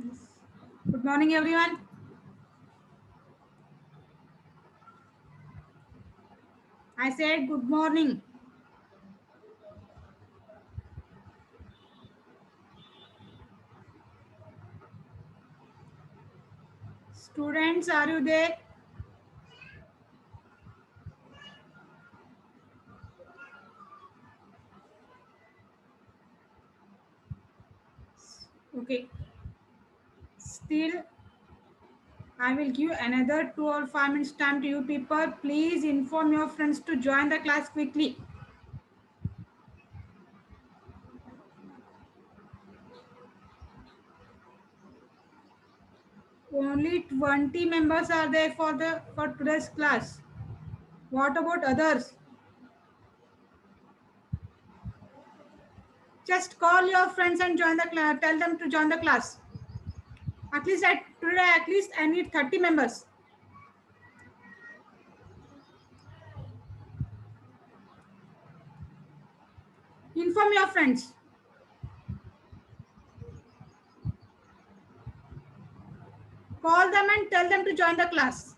Yes. Good morning, everyone. I said good morning. Students, are you there? Okay. Still, I will give another 2 or 5 minutes time to you people. Please inform your friends to join the class quickly. Only 20 members are there for today's class. What about others? Just call your friends and join the class. Tell them to join the class. At least I need 30 members. Inform your friends. Call them and tell them to join the class.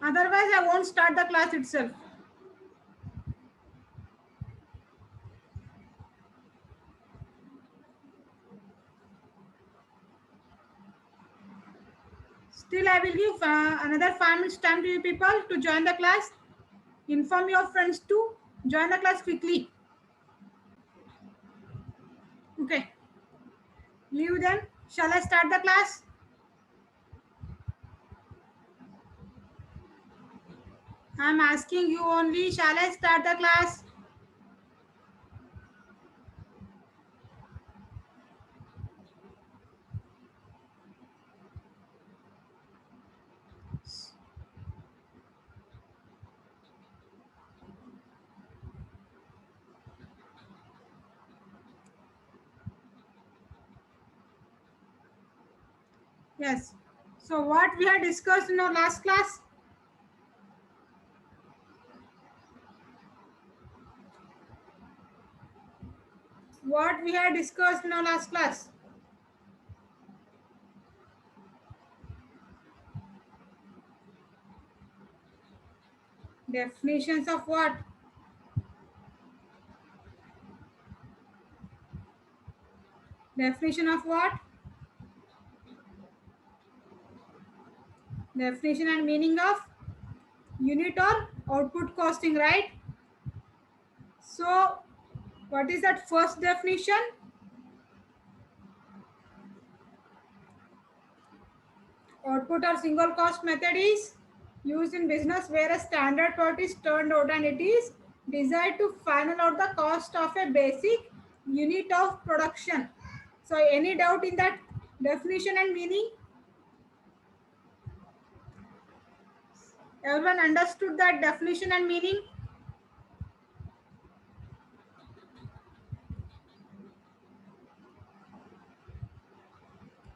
Otherwise, I won't start the class itself. Still, I will give another 5 minutes time to you people to join the class. Inform your friends to join the class quickly. Okay. Leave them. Shall I start the class? I am asking you only. Shall I start the class? Yes. So, what we had discussed in our last class? What we had discussed in our last class? Definitions of what? Definition of what? Definition and meaning of unit or output costing, right? So, what is that first definition? Output or single cost method is used in business where a standard product is turned out and it is desired to final out the cost of a basic unit of production. So, any doubt in that definition and meaning? Everyone understood that definition and meaning?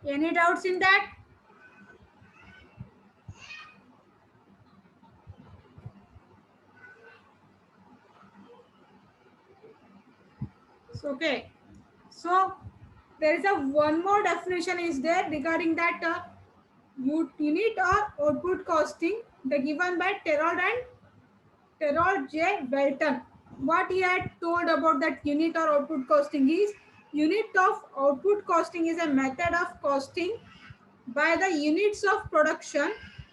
Any doubts in that? So, okay. So, there is a one more definition is there regarding that unit or output costing, the given by Terrell and Terrell J. Welton. What he had told about that unit or output costing is unit of output costing is a method of costing by the units of production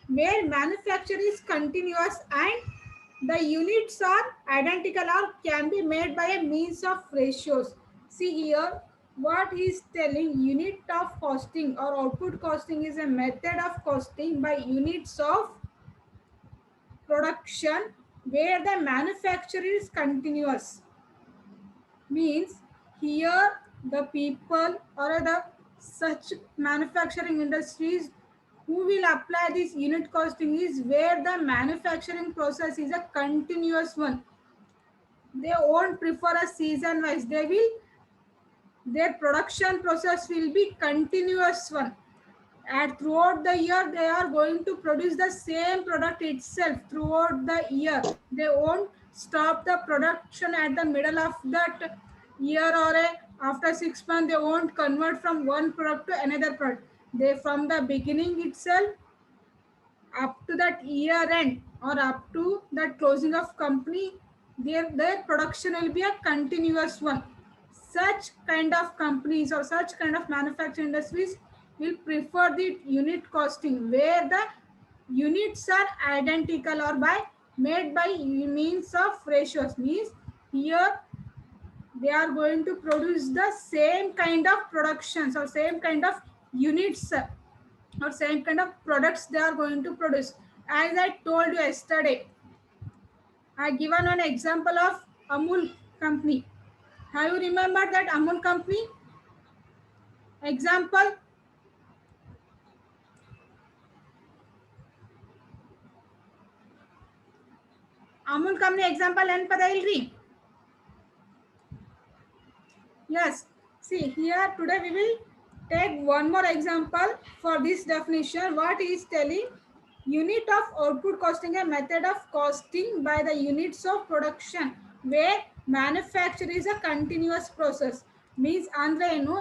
where manufacture is continuous and the units are identical or can be made by a means of ratios. See here what he is telling, unit of costing or output costing is a method of costing by units of production where the manufacture is continuous. Means here the people or the such manufacturing industries who will apply this unit costing is where the manufacturing process is a continuous one. They won't prefer a season wise. They will, their production process will be continuous one. and throughout the year they are going to produce the same product itself throughout the year. They won't stop the production at the middle of that year, or after 6 months they won't convert from one product to another product. They from the beginning itself up to that year end or up to that closing of company, their production will be a continuous one. Such kind of companies or such kind of manufacturing industries will prefer the unit costing, where the units are identical or by made by means of ratios. Means here they are going to produce the same kind of productions or same kind of units or same kind of products they are going to produce. As I told you yesterday, I given an example of Amul company. Have you remembered that Amul company example? Amul company example ನೆನಪದ ಇಲ್ರಿ? Yes. See here today we will take one more example for this definition. What is telling? Unit of output costing, a method of costing by the units of production where manufacture is a continuous process. Means ಅಂದ್ರೆ ಏನು,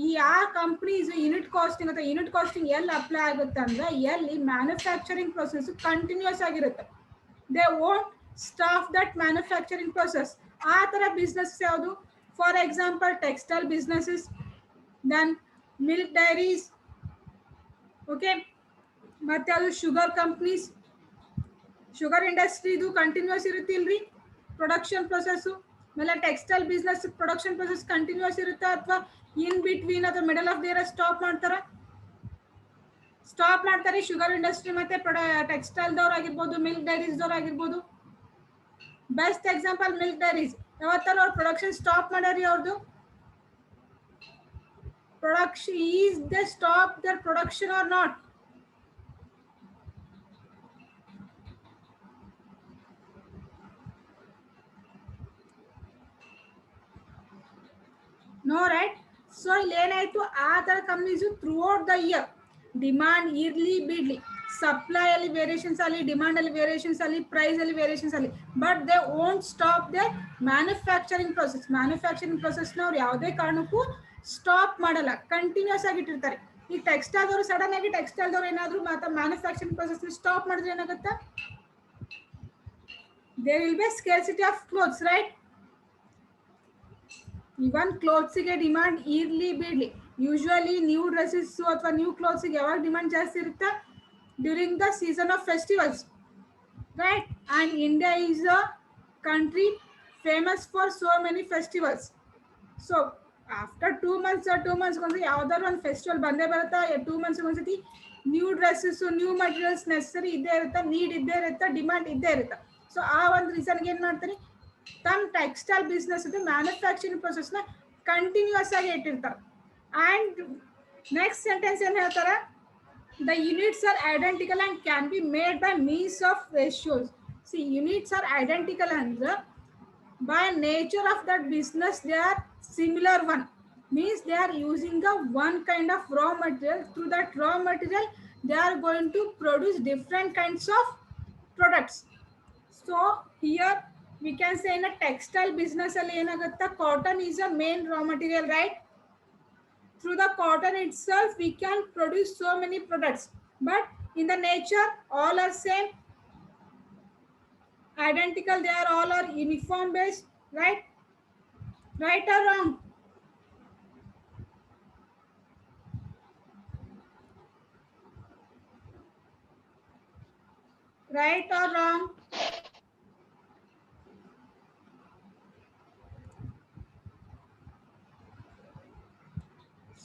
ಈ ಯಾವ companies unit costing ಅಥವಾ unit costing ಎಲ್ಲಿ apply ಆಗುತ್ತೆ ಅಂದ್ರೆ ಎಲ್ಲಿ manufacturing process continuous ಆಗಿರುತ್ತೆ. They won't stop that manufacturing process. ಆ ಥರ ಬಿಸ್ನೆಸ್ ಯಾವುದು? For example textile businesses, then milk dairies, okay, ಮತ್ತೆ ಅದು ಶುಗರ್ ಕಂಪ್ನೀಸ್, ಶುಗರ್ ಇಂಡಸ್ಟ್ರಿ ಇದು ಕಂಟಿನ್ಯೂಸ್ ಇರುತ್ತಿಲ್ರಿ ಪ್ರೊಡಕ್ಷನ್ ಪ್ರೊಸೆಸ್ಸು. ಆಮೇಲೆ textile business production process continuous ಇರುತ್ತೆ ಅಥವಾ ಇನ್ ಬಿಟ್ವೀನ್ ಅಥವಾ ಮಿಡಲ್ ಆಫ್ ದೇರ್ ಸ್ಟಾಪ್ ಮಾಡ್ತಾರ? ಸ್ಟಾಪ್ ಮಾಡ್ತಾರೆ. ಶುಗರ್ ಇಂಡಸ್ಟ್ರಿ ಮತ್ತೆ ಟೆಕ್ಸ್ಟೈಲ್ ದವ್ರು ಆಗಿರ್ಬೋದು, ಮಿಲ್ಕ್ ಡೈರೀಸ್ ದವ್ರು ಆಗಿರ್ಬೋದು. Best example milk dairies. ಯಾವತ್ತಾರ ಅವ್ರ ಪ್ರೊಡಕ್ಷನ್ ಸ್ಟಾಪ್ ಮಾಡ್ಯಾರಿ ಅವ್ರದ್ದು? Production is they stop their production are not? No right. So ಇಲ್ಲಿ ಏನಾಯ್ತು, ಆ ಥರ companies throughout the year demand ಇರ್ಲಿ ಬಿಡ್ಲಿ, ಸಪ್ಲೈ ಅಲ್ಲಿ ವೇರಿಯೇಷನ್ಸ್ ಅಲ್ಲಿ, ಡಿಮಾಂಡ್ ಅಲ್ಲಿ ವೇರಿಯೇಷನ್ಸ್ ಅಲ್ಲಿ, ಪ್ರೈಸ್ ಅಲ್ಲಿ ವೇರಿಯೇಷನ್ಸ್ ಅಲ್ಲಿ, but they won't stop the manufacturing process. Manufacturing ಪ್ರೊಸೆಸ್ನ ಅವ್ರು ಯಾವುದೇ ಕಾರಣಕ್ಕೂ ಸ್ಟಾಪ್ ಮಾಡಲ್ಲ, ಕಂಟಿನ್ಯೂಸ್ ಆಗಿ ಇಟ್ಟಿರ್ತಾರೆ. ಈ ಟೆಕ್ಸ್ಟೈಲ್ದವರು ಸಡನ್ ಆಗಿ ಟೆಕ್ಸ್ಟೈಲ್ದವ್ರು ಏನಾದ್ರು ಮಾತ್ರ ಮ್ಯಾನುಫ್ಯಾಕ್ಚರಿಂಗ್ ಪ್ರೊಸೆಸ್ನ ಸ್ಟಾಪ್ ಮಾಡಿದ್ರೆ ಏನಾಗುತ್ತೆ? There will be scarcity of clothes, right? Even ಕ್ಲೋತ್ಸಿಗೆ ಡಿಮಾಂಡ್ ಇರ್ಲಿ ಬಿಡ್ಲಿ, ಯೂಶುವಲಿ ನ್ಯೂ ಡ್ರೆಸ್ಸಸ್ ಅಥವಾ ನ್ಯೂ ಕ್ಲೋತ್ಸಿಗೆ ಯಾವಾಗ ಡಿಮಾಂಡ್ ಜಾಸ್ತಿ ಇರುತ್ತೆ? During the season of festivals, right? And India is a country famous for so many festivals. So after 2 months ಒಂದ್ಸತಿ ಯಾವ್ದಾದ್ರು ಒಂದು ಫೆಸ್ಟಿವಲ್ ಬಂದೇ ಬರುತ್ತಾ, 2 months ಒಂದ್ಸತಿ ನ್ಯೂ ಡ್ರೆಸ್ಸಸ್, ನ್ಯೂ ಮಟೀರಿಯಲ್ಸ್ ನೆಸರಿ ಇದ್ದೇ ಇರುತ್ತೆ, ನೀಡ್ ಇದ್ದೇ ಇರುತ್ತೆ, ಡಿಮಾಂಡ್ ಇದ್ದೇ ಇರುತ್ತೆ. ಸೊ ಆ ಒಂದು ರೀಸನ್ಗೆ ಏನು ಮಾಡ್ತಾರೆ, ತಮ್ಮ ಟೆಕ್ಸ್ಟೈಲ್ ಬಿಸ್ನೆಸ್ ಇದು ಮ್ಯಾನುಫ್ಯಾಕ್ಚರಿಂಗ್ ಪ್ರೊಸೆಸ್ನ ಕಂಟಿನ್ಯೂಸ್ ಆಗಿ ಇಟ್ಟಿರ್ತಾರೆ. ಆ್ಯಂಡ್ ನೆಕ್ಸ್ಟ್ ಸೆಂಟೆನ್ಸ್ ಏನು ಹೇಳ್ತಾರೆ? The units are identical and can be made by means of ratios. See units are identical ಅಂದ್ರೆ by nature of that business they are similar one. Means they are using the one kind of raw material. Through that raw material they are going to produce different kinds of products. So here we can say in a textile business alli enagutta, cotton is a main raw material, right? Through the cotton itself we can produce so many products, but in the nature all are same, identical, they are all are uniform based, right? Right or wrong? Right or wrong?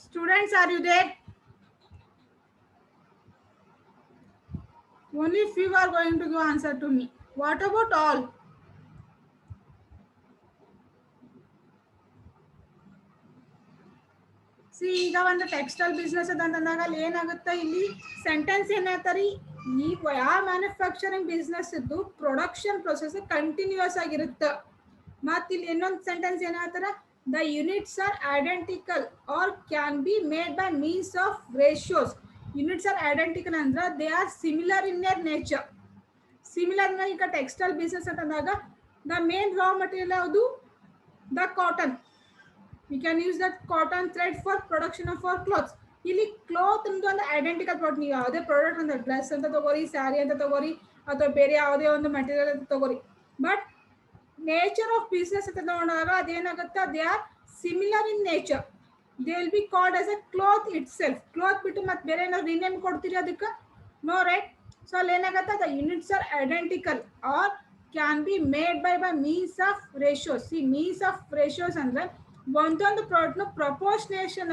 Students, are you there? Only few are going to give answer to me. What about all? C ಈಗ ಒಂದು textile business ಅದಂತಂದಾಗ ಅಲ್ಲಿ ಏನಾಗುತ್ತೆ, ಇಲ್ಲಿ sentence ಏನಾಗ್ತಾರೆ, ಈ ಯಾವ manufacturing business ಇದ್ದು production process continuous ಆಗಿರುತ್ತೆ. ಮತ್ತು ಇಲ್ಲಿ ಇನ್ನೊಂದು ಸೆಂಟೆನ್ಸ್ ಏನಾಗ್ತಾರೆ, the units are identical R can be made by means of ratios. Units are identical ಅಂದ್ರೆ they are similar in your nature. Similar ಈಗ ಟೆಕ್ಸ್ಟೈಲ್ ಬಿಸ್ನೆಸ್ ಅಂತಂದಾಗ ದ ಮೇನ್ ರಾ ಮಟೀರಿಯಲ್ ಯಾವುದು? The cotton. We can use that cotton thread for production of our clothes. ಇಲ್ಲಿ cloth ಅಂತ ಒಂದು identical product. ನೀವು ಯಾವುದೇ product ಅಂತ ಡ್ರೆಸ್ ಅಂತ ತಗೋರಿ, ಸ್ಯಾರಿ ಅಂತ ತಗೋರಿ, ಅಥವಾ ಬೇರೆ ಯಾವುದೇ ಒಂದು ಮೆಟೀರಿಯಲ್ ಅಂತ ತಗೋರಿ, ಬಟ್ ನೇಚರ್ ಆಫ್ ಬಿಸ್ನೆಸ್ ಅಂತ ತಗೊಂಡಾಗ ಅದೇನಾಗುತ್ತೆ, they are similar in nature. They will be called as A cloth it self. Cloth ಬಿಟ್ಟು ಮತ್ತೆ ಬೇರೆ ಏನಾದ್ರು ರಿನೇಮ್ ಕೊಡ್ತೀರಿ ಅದಕ್ಕೆ? No, right? ಸೊ ಅಲ್ಲಿ ಏನಾಗುತ್ತೆ, the units are identical R can be made by means of ratios. See, means of ratios ಅಂದ್ರೆ ಒಂದೊಂದು ಪ್ರಾಡಕ್ಟ್ನ ಪ್ರಪೋರ್ಷನೇಷನ್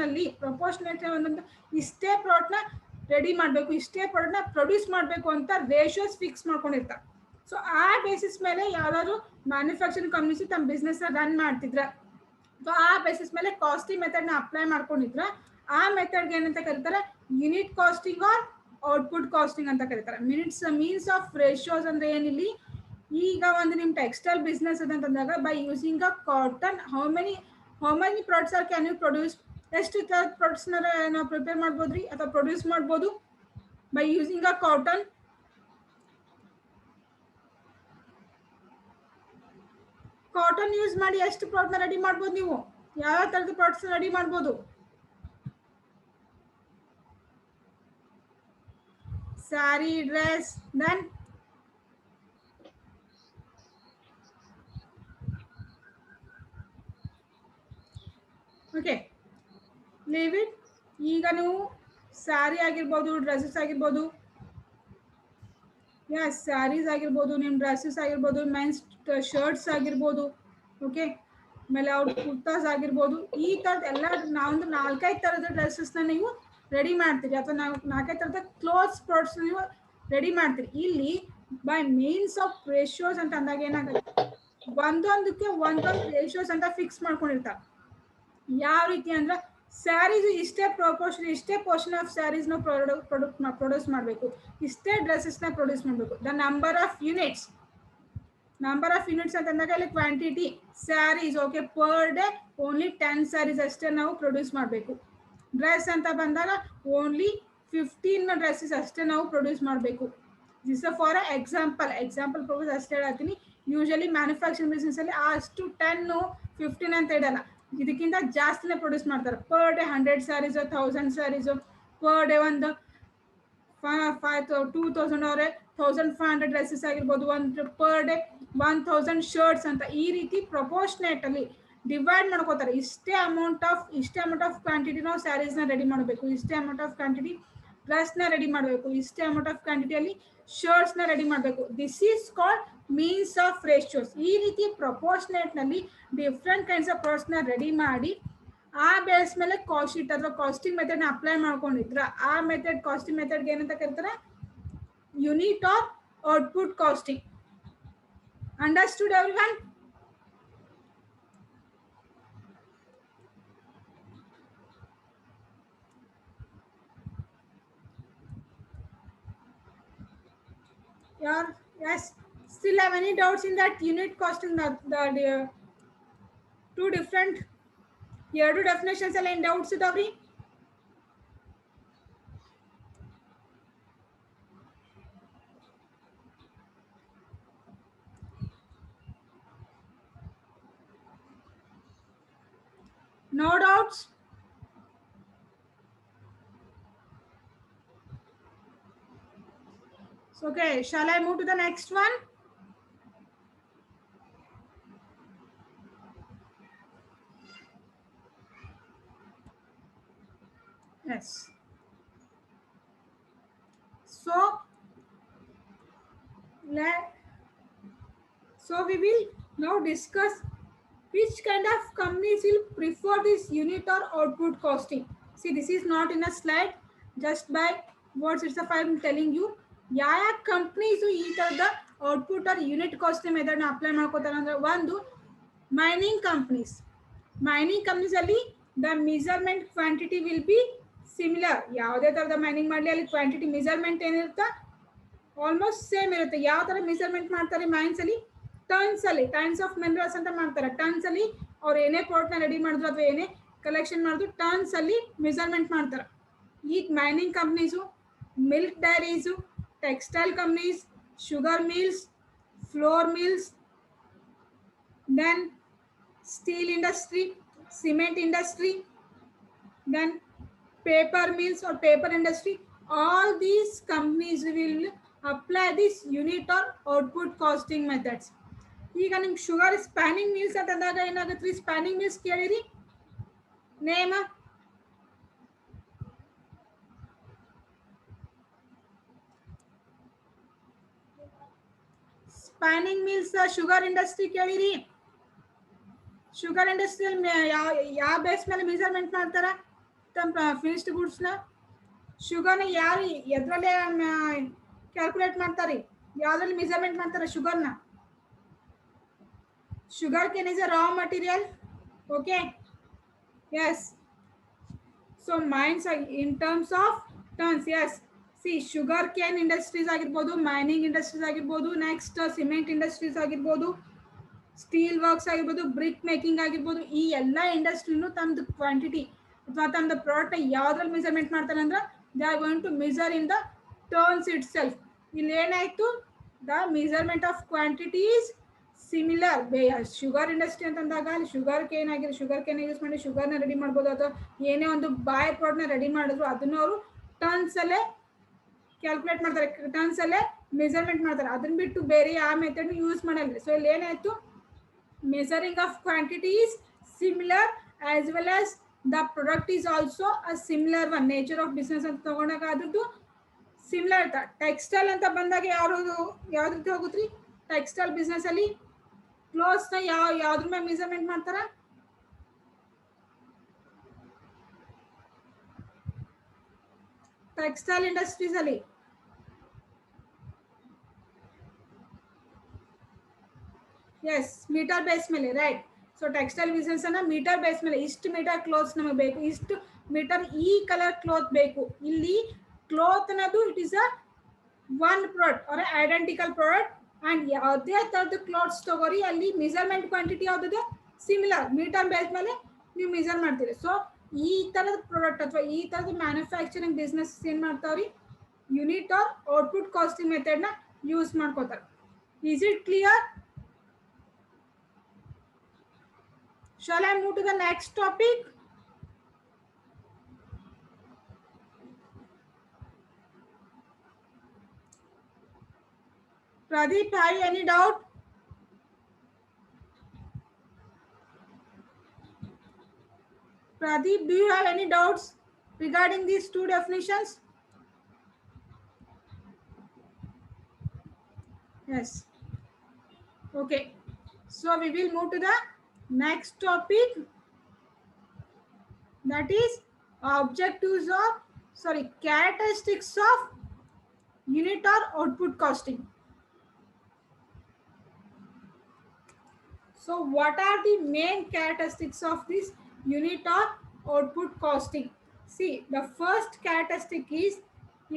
ಒಂದೊಂದು ಇಷ್ಟೇ ಪ್ರಾಡಕ್ಟ್ನ ರೆಡಿ ಮಾಡಬೇಕು, ಇಷ್ಟೇ ಪ್ರಾಡಕ್ಟ್ನ ಪ್ರೊಡ್ಯೂಸ್ ಮಾಡಬೇಕು ಅಂತ ರೇಷಿಯೋಸ್ ಫಿಕ್ಸ್ ಮಾಡ್ಕೊಂಡಿರ್ತಾರೆ. ಸೊ ಆ ಬೇಸಿಸ್ ಮೇಲೆ ಯಾವ್ದಾದ್ರು ಮ್ಯಾನುಫ್ಯಾಕ್ಚರಿಂಗ್ ಕಂಪ್ನೀಸ್ ತಮ್ಮ ಬಿಸ್ನೆಸ್ ರನ್ ಮಾಡ್ತಿದ್ರ, ಸೊ ಆ ಬೇಸಿಸ್ ಮೇಲೆ ಕಾಸ್ಟಿಂಗ್ ಮೆಥಡ್ನ ಅಪ್ಲೈ ಮಾಡ್ಕೊಂಡಿದ್ರ ಆ ಮೆಥಡ್ಗೆ ಏನಂತ ಕರೀತಾರೆ? Unit costing or output costing ಅಂತ ಕರೀತಾರೆ. ಮೀನ್ಸ್ ಆಫ್ ರೇಷಿಯೋಸ್ ಅಂದ್ರೆ ಏನಿಲ್ಲಿ, ಈಗ ಒಂದು ನಿಮ್ಮ ಟೆಕ್ಸ್ಟೈಲ್ ಬಿಸ್ನೆಸ್ ಅಂತಂದಾಗ by using a cotton how many products or can you produce? ಎಷ್ಟು ಥರದ ಪ್ರಾಡಕ್ಟ್ಸ್ನ ನಾವು ಪ್ರಿಪೇರ್ ಮಾಡ್ಬೋದ್ರಿ ಅಥವಾ ಪ್ರೊಡ್ಯೂಸ್ ಮಾಡ್ಬೋದು by using a cotton? Cotton use ಮಾಡಿ ಎಷ್ಟು ಪ್ರಾಡಕ್ಟ್ನ ರೆಡಿ ಮಾಡ್ಬೋದು? ನೀವು ಯಾವ ಥರದ ಪ್ರಾಡಕ್ಟ್ಸ್ ರೆಡಿ ಮಾಡ್ಬೋದು? Sari, dress, then okay, leave it. ಈಗ ನೀವು ಸ್ಯಾರಿ ಆಗಿರ್ಬೋದು, ಡ್ರೆಸ್ಸಸ್ ಆಗಿರ್ಬೋದು, ಯಸ್ ಸ್ಯಾರೀಸ್ ಆಗಿರ್ಬೋದು, ನಿಮ್ಮ ಡ್ರೆಸ್ಸಸ್ ಆಗಿರ್ಬೋದು, ಮೆನ್ಸ್ ಶರ್ಟ್ಸ್ ಆಗಿರ್ಬೋದು, ಓಕೆ, ಆಮೇಲೆ ಅವ್ರ ಕುರ್ತಾಸ್ ಆಗಿರ್ಬೋದು, ಈ ಥರದ ಎಲ್ಲ ನಾವೊಂದು 4-5 ಥರದ ಡ್ರೆಸ್ಸಸ್ನ ನೀವು ರೆಡಿ ಮಾಡ್ತೀರಿ, ಅಥವಾ ನಾವು 4-5 ಥರದ ಕ್ಲೋತ್ಸ್ ಪ್ರಾಡಕ್ಟ್ಸ್ನ ನೀವು ರೆಡಿ ಮಾಡ್ತೀರಿ. ಇಲ್ಲಿ ಬೈ ಮೀನ್ಸ್ ಆಫ್ ರೇಷಿಯೋಸ್ ಅಂತ ಅಂದಾಗ ಏನಾಗುತ್ತೆ, ಒಂದೊಂದಕ್ಕೆ ಒಂದೊಂದು ರೇಷಿಯೋಸ್ ಅಂತ ಫಿಕ್ಸ್ ಮಾಡ್ಕೊಂಡಿರ್ತಾರೆ. ಯಾವ ರೀತಿ ಅಂದ್ರೆ ಸ್ಯಾರೀಸ್ ಇಷ್ಟೇ ಪ್ರಪೋರ್ಷನ್, ಇಷ್ಟೇ ಪೋರ್ಷನ್ ಆಫ್ ಸ್ಯಾರೀಸ್ನ ಪ್ರೊಡ್ಯೂಸ್ ಮಾಡಬೇಕು, ಇಷ್ಟೇ ಡ್ರೆಸ್ಸಸ್ನ ಪ್ರೊಡ್ಯೂಸ್ ಮಾಡಬೇಕು. ದ ನಂಬರ್ ಆಫ್ ಯೂನಿಟ್ಸ್ ಅಂತಂದಾಗ ಇಲ್ಲಿ quantity saris, okay, per day only 10 saris ಅಷ್ಟೇ ನಾವು ಪ್ರೊಡ್ಯೂಸ್ ಮಾಡಬೇಕು. ಡ್ರೆಸ್ ಅಂತ ಬಂದಾಗ ಓನ್ಲಿ 15 ಡ್ರೆಸ್ಸಸ್ ಅಷ್ಟೇ ನಾವು ಪ್ರೊಡ್ಯೂಸ್ ಮಾಡಬೇಕು. ದಿಸ್ ಫಾರ್ ಎಕ್ಸಾಂಪಲ್ ಪ್ರೊಡ್ಯೂಸ್ ಅಷ್ಟೇ ಹೇಳ್ತೀನಿ. ಯೂಶಲಿ ಮ್ಯಾನುಫ್ಯಾಕ್ಚರಿಂಗ್ ಬಿಸ್ನೆಸ್ ಅಲ್ಲಿ ಅಷ್ಟು 10, 15 ಅಂತ ಇಡಲ್ಲ, ಇದಕ್ಕಿಂತ ಜಾಸ್ತಿನೇ ಪ್ರೊಡ್ಯೂಸ್ ಮಾಡ್ತಾರೆ. Per day 100 saris, 1000 saris, per day ಒಂದು 2000 ಅವರೇ 1500 ಡ್ರೆಸ್ಸಸ್ ಆಗಿರ್ಬೋದು, ಒಂದು ಪರ್ ಡೇ 1000 ಶರ್ಟ್ಸ್ ಅಂತ ಈ ರೀತಿ ಪ್ರಪೋರ್ಷನೇಟ್ ಅಲ್ಲಿ ಡಿವೈಡ್ ಮಾಡ್ಕೋತಾರೆ. ಇಷ್ಟೇ ಅಮೌಂಟ್ ಆಫ್ ಕ್ವಾಂಟಿಟಿ ನಾವು ಸ್ಯಾರೀಸ್ನ ರೆಡಿ ಮಾಡಬೇಕು, ಇಷ್ಟೇ ಅಮೌಂಟ್ ಆಫ್ ಕ್ವಾಂಟಿಟಿ ಡ್ರೆಸ್ನ ರೆಡಿ ಮಾಡಬೇಕು, ಇಷ್ಟೇ ಅಮೌಂಟ್ ಆಫ್ ಕ್ವಾಂಟಿಟಿಯಲ್ಲಿ ಶರ್ಟ್ಸ್ನ ರೆಡಿ ಮಾಡಬೇಕು. This is called means of ratios. ಈ ರೀತಿ ಪ್ರಪೋರ್ಷನೇಟ್ನಲ್ಲಿ ಡಿಫ್ರೆಂಟ್ ಕೈಂಡ್ಸ್ ಆಫ್ ಪ್ರಾಡಕ್ಟ್ಸ್ನ ರೆಡಿ ಮಾಡಿ ಆ ಬೇಸ್ ಮೇಲೆ ಕಾಸ್ಟ್ ಶೀಟ್ ಅಥವಾ ಕಾಸ್ಟಿಂಗ್ ಮೆಥಡ್ನ ಅಪ್ಲೈ ಮಾಡ್ಕೊಂಡಿದ್ರ ಆ ಕಾಸ್ಟಿಂಗ್ ಮೆಥಡ್ಗೆ ಏನಂತ ಕರೀತಾರೆ? Unit or output costing. Understood everyone? Yes, still have any doubts in that unit costing? The two different ಎರಡು ಡೆಫಿನೇಷನ್ಸ್ ಎಲ್ಲ ಏನು ಡೌಟ್ಸ್ ಇದಾವ್ರಿ? No doubts? Okay, shall I move to the next one? Yes. So we will now discuss which kind of companies will prefer this unit or output costing. See, this is not in a slide, just by words itself I am telling you. ಯಾವ companies ಈ ತರದ output or unit costing ಮೆಥಡ್ನ apply ಮಾಡ್ಕೋತಾರೆ ಅಂದ್ರೆ, ಒಂದು mining companies ಅಲ್ಲಿ the measurement quantity will be similar. ಯಾವುದೇ ಥರದ ಮೈನಿಂಗ್ ಮಾಡಲಿ ಅಲ್ಲಿ ಕ್ವಾಂಟಿಟಿ ಮೆಜರ್ಮೆಂಟ್ ಏನಿರುತ್ತೆ ಆಲ್ಮೋಸ್ಟ್ ಸೇಮ್ ಇರುತ್ತೆ. ಯಾವ ಥರ ಮೆಜರ್ಮೆಂಟ್ ಮಾಡ್ತಾರೆ ಮೈನ್ಸ್ ಅಲ್ಲಿ? ಟನ್ಸ್ ಆಫ್ ಮಿನರಲ್ಸ್ ಅಂತ ಮಾಡ್ತಾರೆ. ಟನ್ಸ್ ಅಲ್ಲಿ ಅವ್ರು ಏನೇ ಪ್ರಾಡಕ್ಟ್ನ ರೆಡಿ ಮಾಡಿದ್ರು ಅಥವಾ ಏನೇ ಕಲೆಕ್ಷನ್ ಮಾಡಿದ್ರು ಟನ್ಸ್ ಅಲ್ಲಿ ಮೆಜರ್ಮೆಂಟ್ ಮಾಡ್ತಾರೆ. Each mining companies, milk dairies, textile companies, sugar mills, flour mills, then steel industry, cement industry, then paper mills or paper industry. All these companies will apply this unit or output costing methods. ಈಗ ನಿಮ್ಗೆ sugar spanning mills ಅಂತಂದಾಗ ಏನಾಗುತ್ತೆ ರೀ? Spinning mills ಕೇಳಿರಿ name. Spinning mills sugar industry ಕೇಳಿರಿ. Sugar ಇಂಡಸ್ಟ್ರಿಯಲ್ಲಿ ಯಾವ base ಮೇಲೆ ಮೆಜರ್ಮೆಂಟ್ ಮಾಡ್ತಾರ ತಮ್ಮ ಫಿನಿಶ್ಡ್ ಗುಡ್ಸ್ನ? ಶುಗರ್ನ ಯಾರು ಎದ್ರಲ್ಲೇ ಕ್ಯಾಲ್ಕುಲೇಟ್ ಮಾಡ್ತಾರೆ? ಯಾವ್ದ್ರಲ್ಲಿ ಮೆಜರ್ಮೆಂಟ್ ಮಾಡ್ತಾರೆ ಶುಗರ್ನ? Sugar cane is a raw material. Okay. Yes. So mines are in terms of tons. Yes. See, sugar cane industries ಆಗಿರ್ಬೋದು, mining industries ಆಗಿರ್ಬೋದು, next cement industries ಆಗಿರ್ಬೋದು, ಸ್ಟೀಲ್ ವರ್ಕ್ಸ್ ಆಗಿರ್ಬೋದು, ಬ್ರಿಕ್ ಮೇಕಿಂಗ್ ಆಗಿರ್ಬೋದು, ಈ ಎಲ್ಲ ಇಂಡಸ್ಟ್ರಿನೂ ತಮ್ಮದು ಕ್ವಾಂಟಿಟಿ ಅಥವಾ ತಮ್ಮದು ಪ್ರಾಡಕ್ಟ್ನ ಯಾವ್ದ್ರಲ್ಲಿ ಮೆಜರ್ಮೆಂಟ್ ಮಾಡ್ತಾರೆ ಅಂದ್ರೆ they are going to measure in the turns itself. ಇಲ್ಲಿ ಏನಾಯ್ತು? The measurement of quantity is similar. Sugar industry ಅಂತಂದಾಗ ಅಲ್ಲಿ ಶುಗರ್ ಕೇನ್ ಆಗಿದೆ, ಶುಗರ್ ಕೇನ್ ಯೂಸ್ ಮಾಡಿ ಶುಗರ್ನ ರೆಡಿ ಮಾಡ್ಬೋದು, ಅಥವಾ ಏನೇ ಒಂದು ಬಾಯ್ ಪ್ರಾಡಕ್ಟ್ನ ರೆಡಿ ಮಾಡಿದ್ರು ಅದನ್ನು ಅವರು ಟರ್ನ್ಸ್ ಅಲ್ಲೇ ಕ್ಯಾಲ್ಕುಲೇಟ್ ಮಾಡ್ತಾರೆ, ಟರ್ನ್ಸ್ ಅಲ್ಲೇ ಮೆಜರ್ಮೆಂಟ್ ಮಾಡ್ತಾರೆ. ಅದನ್ನ ಬಿಟ್ಟು ಬೇರೆ ಯಾವ ಮೆಥಡ್ ಯೂಸ್ ಮಾಡಲ್ಲ. ಸೊ ಇಲ್ಲಿ ಏನಾಯ್ತು? measuring of quantity is similar as well as the product is also a similar one. nature of business ಅಂತ ತಗೊಂಡಾಗ ಅದ್ರದ್ದು ಸಿಮಿಲರ್ ಇರ್ತ. ಟೆಕ್ಸ್ಟೈಲ್ ಅಂತ ಬಂದಾಗ ಯಾವ್ದು ರೀತಿ ಹೋಗುತ್ರಿ? ಟೆಕ್ಸ್ಟೈಲ್ ಬಿಸ್ನೆಸ್ ಅಲ್ಲಿ ಕ್ಲೋತ್ಸ್ನ ಯಾವ್ದ್ರ ಮೇಲೆ ಮೆಜರ್ಮೆಂಟ್ ಮಾಡ್ತಾರ? ಟೆಕ್ಸ್ಟೈಲ್ ಇಂಡಸ್ಟ್ರೀಸ್ ಅಲ್ಲಿ ಎಸ್ ಮೀಟರ್ ಬೇಸ್ ಮೇಲೆ, ರೈಟ್. ಸೊ ಟೆಕ್ಸ್ಟೈಲ್ ಬಿಸ್ನೆಸ್ ಅನ್ನ ಮೀಟರ್ ಬೇಸ್ ಮೇಲೆ, ಇಷ್ಟು ಮೀಟರ್ ಕ್ಲೋತ್ಸ್ ನಮಗೆ ಬೇಕು, ಇಷ್ಟು ಮೀಟರ್ ಈ ಕಲರ್ ಕ್ಲೋತ್ ಬೇಕು. ಇಲ್ಲಿ ಕ್ಲೋತ್ ಅನ್ನೋದು it is a one product or identical product. And ಯಾವುದೇ ಥರದ್ದು ಕ್ಲೋತ್ಸ್ ತಗೋರಿ, ಅಲ್ಲಿ ಮೆಜರ್ಮೆಂಟ್ ಕ್ವಾಂಟಿಟಿ ಯಾವುದಿದೆ? ಸಿಮಿಲರ್. ಮೀಟರ್ ಬೇಸ್ ಮೇಲೆ ನೀವು ಮೆಜರ್ ಮಾಡ್ತೀರಿ. ಸೊ ಈ ಥರದ ಪ್ರಾಡಕ್ಟ್ ಅಥವಾ ಈ ಥರದ ಮ್ಯಾನುಫ್ಯಾಕ್ಚರಿಂಗ್ ಬಿಸ್ನೆಸ್ ಏನು ಮಾಡ್ತಾವ್ರಿ? ಯೂನಿಟ್ ಆರ್ ಔಟ್ಪುಟ್ ಕಾಸ್ಟಿಂಗ್ ಮೆಥಡ್ನ ಯೂಸ್ ಮಾಡ್ಕೋತಾರೆ. Is it clear? Shall I move to the next topic? Pradeep, have any doubt? Pradeep, do you have any doubts regarding these two definitions? Yes. Okay. So we will move to the next topic, that is characteristics of unit or output costing. So what are the main characteristics of this unit or output costing? See, the first characteristic is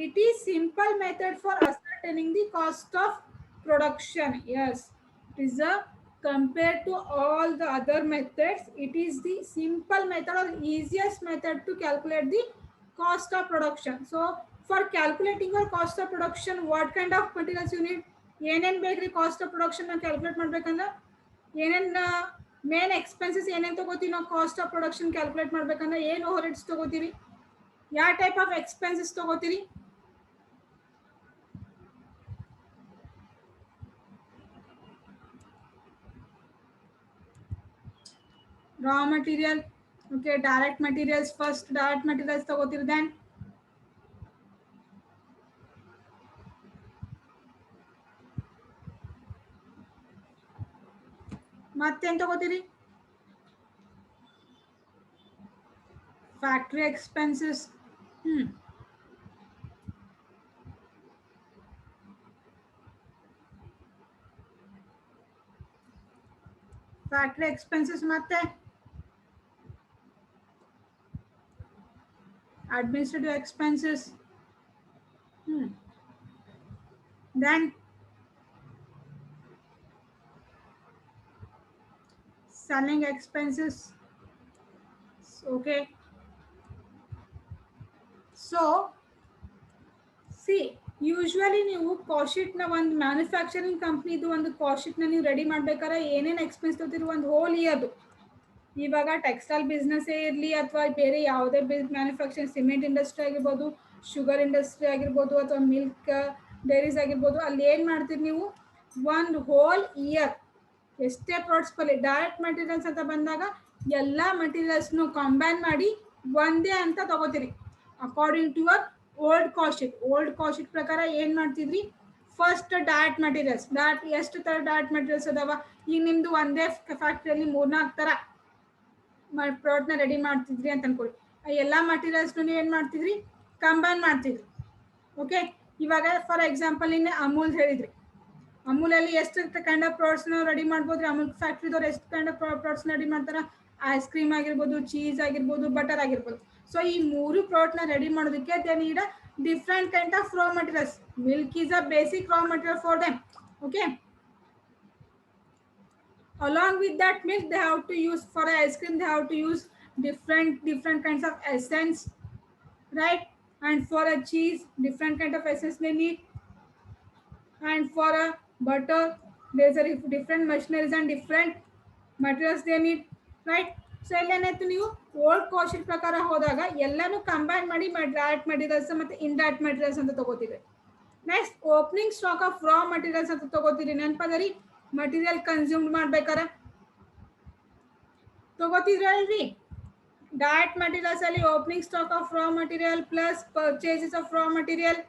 it is simple method for ascertaining the cost of production. Yes, it is a compared to all the other methods, it is the simple method or easiest method to calculate the cost of production. So for calculating your cost of production, what kind of materials you need? ಏನೇನು ಬೇಕ್ರಿ cost of production calculate ಮಾಡ್ಬೇಕಂದ್ರೆ? ಏನೇನು main expenses ಏನೇನು ತಗೋತೀವಿ ನಾವು cost of production calculate ಮಾಡ್ಬೇಕಂದ್ರೆ? ಏನು over heads ತಗೋತೀವಿ? ಯಾವ ಟೈಪ್ ಆಫ್ ಎಕ್ಸ್ಪೆನ್ಸಸ್ ತಗೋತೀರಿ? raw material. Okay, direct materials first. Direct materials ತಗೋತೀರಿ. then ಮತ್ತೇನು ತಗೋತೀರಿ? Factory expenses. ಫ್ಯಾಕ್ಟ್ರಿ ಎಕ್ಸ್ಪೆನ್ಸಸ್ ಮತ್ತೆ administrative expenses. Then selling expenses. Okay, so see usually ನೀವು ಕಾಸ್ಟ್ ಶೀಟ್ನ ಒಂದು ಮ್ಯಾನುಫ್ಯಾಕ್ಚರಿಂಗ್ ಕಂಪ್ನಿದು ಒಂದು ಕಾಸ್ಟ್ ಶೀಟ್ನ ನೀವು ರೆಡಿ ಮಾಡ್ಬೇಕಾದ್ರೆ ಏನೇನು ಎಕ್ಸ್ಪೆನ್ಸ್ ತೊಗೊತೀರಿ ಒಂದು ಹೋಲ್ ಇಯರ್ದು. ಇವಾಗ ಟೆಕ್ಸ್ಟೈಲ್ ಬಿಸ್ನೆಸ್ಸೇ ಇರಲಿ ಅಥವಾ ಬೇರೆ ಯಾವುದೇ ಮ್ಯಾನುಫ್ಯಾಕ್ಚರಿಂಗ್ ಸಿಮೆಂಟ್ ಇಂಡಸ್ಟ್ರಿ ಆಗಿರ್ಬೋದು, ಶುಗರ್ ಇಂಡಸ್ಟ್ರಿ ಆಗಿರ್ಬೋದು ಅಥವಾ ಮಿಲ್ಕ್ ಡೈರೀಸ್ ಆಗಿರ್ಬೋದು, ಅಲ್ಲಿ ಏನು ಮಾಡ್ತೀರಿ ನೀವು ಒಂದು ಹೋಲ್ ಇಯರ್ ಎಷ್ಟೇ ಪ್ರಾಡಕ್ಟ್ಸ್ ಬರಲಿ ಡೈರೆಕ್ಟ್ ಮೆಟೀರಿಯಲ್ಸ್ ಅಂತ ಬಂದಾಗ ಎಲ್ಲ ಮೆಟೀರಿಯಲ್ಸ್ನು ಕಂಬೈನ್ ಮಾಡಿ ಒಂದೇ ಅಂತ ತಗೋತೀರಿ according to your old cost sheet. Old cost sheet ಪ್ರಕಾರ ಏನು ಮಾಡ್ತಿದ್ರಿ, ಫಸ್ಟ್ ಡೈರೆಕ್ಟ್ ಮೆಟೀರಿಯಲ್ಸ್ ಎಷ್ಟು ಥರ ಡೈರೆಕ್ಟ್ ಮೆಟೀರಿಯಲ್ಸ್ ಅದಾವ. ಈಗ ನಿಮ್ಮದು ಒಂದೇ ಫ್ಯಾಕ್ಟ್ರಿಯಲ್ಲಿ 3-4 ಥರ ಪ್ರಾಡಕ್ಟ್ನ ರೆಡಿ ಮಾಡ್ತಿದ್ರಿ ಅಂತ ಅನ್ಕೊಳ್ಳಿ. ಎಲ್ಲ ಮಟೀರಿಯಲ್ಸ್ನು ನೀವು ಏನು ಮಾಡ್ತಿದ್ರಿ, ಕಂಬೈನ್ ಮಾಡ್ತಿದ್ರಿ. ಓಕೆ, ಇವಾಗ ಫಾರ್ ಎಕ್ಸಾಂಪಲ್ ನಿನ್ನೆ ಅಮೂಲ್ ಹೇಳಿದ್ರಿ, ಅಮೂಲಲ್ಲಿ ಎಷ್ಟು ಕೈಂಡ್ ಆಫ್ ಪ್ರಾಡಕ್ಟ್ಸ್ನ ರೆಡಿ ಮಾಡ್ಬೋದು ರೀ? ಅಮೂಲ್ ಫ್ಯಾಕ್ಟ್ರಿದವ್ರು ಎಷ್ಟು ಕೈಂಡ್ ಆಫ್ ಪ್ರಾಡಕ್ಟ್ಸ್ನ ರೆಡಿ ಮಾಡ್ತಾರೆ? ಐಸ್ ಕ್ರೀಮ್ ಆಗಿರ್ಬೋದು, ಚೀಸ್ ಆಗಿರ್ಬೋದು, ಬಟರ್ ಆಗಿರ್ಬೋದು. ಸೊ ಈ 3 ಪ್ರಾಡಕ್ಟ್ನ ರೆಡಿ ಮಾಡೋದಕ್ಕೆ they need different kind of raw materials. Milk is a basic raw material for them. Okay, along with that milk they have to use, for ice cream they have to use different kinds of essence, right? And for a cheese different kind of essence they need, and for a butter there's a different machineries and different materials they need, right? So ಇಲ್ಲೇನಾಯ್ತು, ನೀವು old cost sheet ಪ್ರಕಾರ ಹೋದಾಗ ಎಲ್ಲಾನು combine ಮಾಡಿ direct materials ಮತ್ತು indirect materials ಅಂತ ತಗೋತೀವಿ. Next opening stock of raw materials ಅಂತ ತಗೋತೀರಿ. ನೆನಪದರಿ, ಮಟೀರಿಯಲ್ ಕನ್ಸ್ಯೂಮ್ ಮಾಡ್ಬೇಕಾರೆ ತಗೋತಿದ್ರಲ್ರಿ. ಡೈರೆಕ್ಟ್ ಮಟೀರಿಯಲ್ಸ್ ಅಲ್ಲಿ opening stock of raw material plus purchases of raw material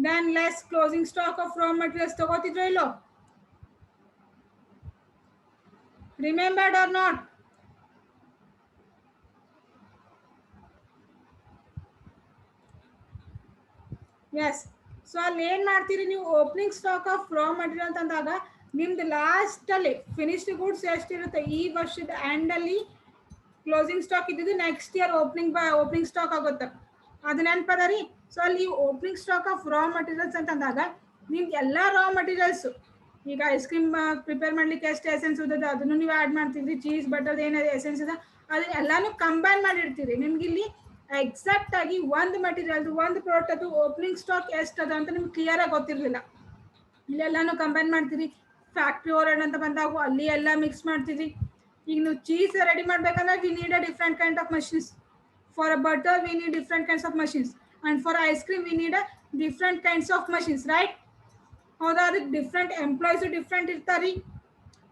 then less closing stock of raw materials ತಗೋತಿದ್ರ ಇಲ್ಲೋ? Remembered or not? Yes. So ಅಲ್ಲಿ ಏನು ಮಾಡ್ತೀರಿ ನೀವು, opening stock of raw material ಅಂತಂದಾಗ ನಿಮ್ದು ಲಾಸ್ಟಲ್ಲಿ ಫಿನಿಶ್ಡ್ ಗುಡ್ಸ್ ಎಷ್ಟಿರುತ್ತೆ ಈ ವರ್ಷದ ಎಂಡಲ್ಲಿ ಕ್ಲೋಸಿಂಗ್ ಸ್ಟಾಕ್ ಇದ್ದಿದ್ದು ನೆಕ್ಸ್ಟ್ ಇಯರ್ ಓಪನಿಂಗ್ ಸ್ಟಾಕ್ ಆಗುತ್ತೆ. ಅದು ನೆನಪದ ರೀ. ಸೊ ಅಲ್ಲಿ opening stock of raw materials ಅಂತಂದಾಗ ನಿಮ್ದು ಎಲ್ಲ ರಾ ಮಟೀರಿಯಲ್ಸು, ಈಗ ಐಸ್ ಕ್ರೀಮ್ ಪ್ರಿಪೇರ್ ಮಾಡಲಿಕ್ಕೆ ಎಷ್ಟು ಎಸೆನ್ಸ್ ಇರ್ತದೆ ಅದನ್ನು ನೀವು ಆ್ಯಡ್ ಮಾಡ್ತಿದ್ರಿ, ಚೀಸ್ ಬಟರ್ ಏನಾದ್ರು ಎಸೆನ್ಸ್ ಇದೆ ಅದನ್ನ ಎಲ್ಲಾನು ಕಂಬೈನ್ ಮಾಡಿರ್ತೀರಿ. ನಿಮ್ಗೆ ಇಲ್ಲಿ ಎಕ್ಸಾಕ್ಟ್ ಆಗಿ ಒಂದು ಮಟೀರಿಯಲ್ದು ಒಂದು ಪ್ರಾಡಕ್ಟ್ ಅದು ಓಪನಿಂಗ್ ಸ್ಟಾಕ್ ಎಷ್ಟದ ಅಂತ ನಿಮ್ಗೆ ಕ್ಲಿಯರ್ ಆಗಿ ಗೊತ್ತಿರಲಿಲ್ಲ. ಇಲ್ಲೆಲ್ಲಾನು ಕಂಬೈನ್ ಮಾಡ್ತೀರಿ. ಫ್ಯಾಕ್ಟ್ರಿ ಓವರ್ಹೆಡ್ ಅಂತ ಬಂದಾಗ ಅಲ್ಲಿ ಎಲ್ಲ ಮಿಕ್ಸ್ ಮಾಡ್ತಿದ್ರಿ. ಈಗ ನೀವು ಚೀಸ್ ರೆಡಿ ಮಾಡ್ಬೇಕಂದ್ರೆ we need a different kind of machines. For a butter we need different kinds of machines, and for ice cream we need a different kinds of machines, right? ಹೌದಾ? ಅದಕ್ಕೆ different employees different ಇರ್ತಾರೆ,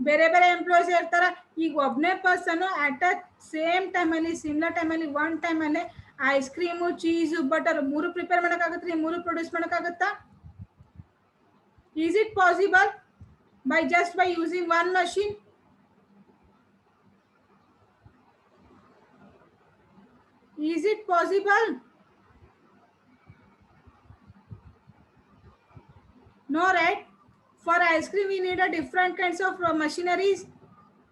ಬೇರೆ ಬೇರೆ employees ಇರ್ತಾರೆ. ಈಗ ಒಬ್ಬನೇ person at a same ಟೈಮಲ್ಲಿ similar ಟೈಮಲ್ಲಿ ಒನ್ ಟೈಮಲ್ಲಿ ice cream cheese butter 3 prepare ಮಾಡೋಕ್ಕಾಗತ್ತೆ ರೀ? 3 ಪ್ರೊಡ್ಯೂಸ್ ಮಾಡೋಕ್ಕಾಗತ್ತಾ? Is it possible by just by using one machine? Is it possible? No, right? For ice cream we need a different kinds of machineries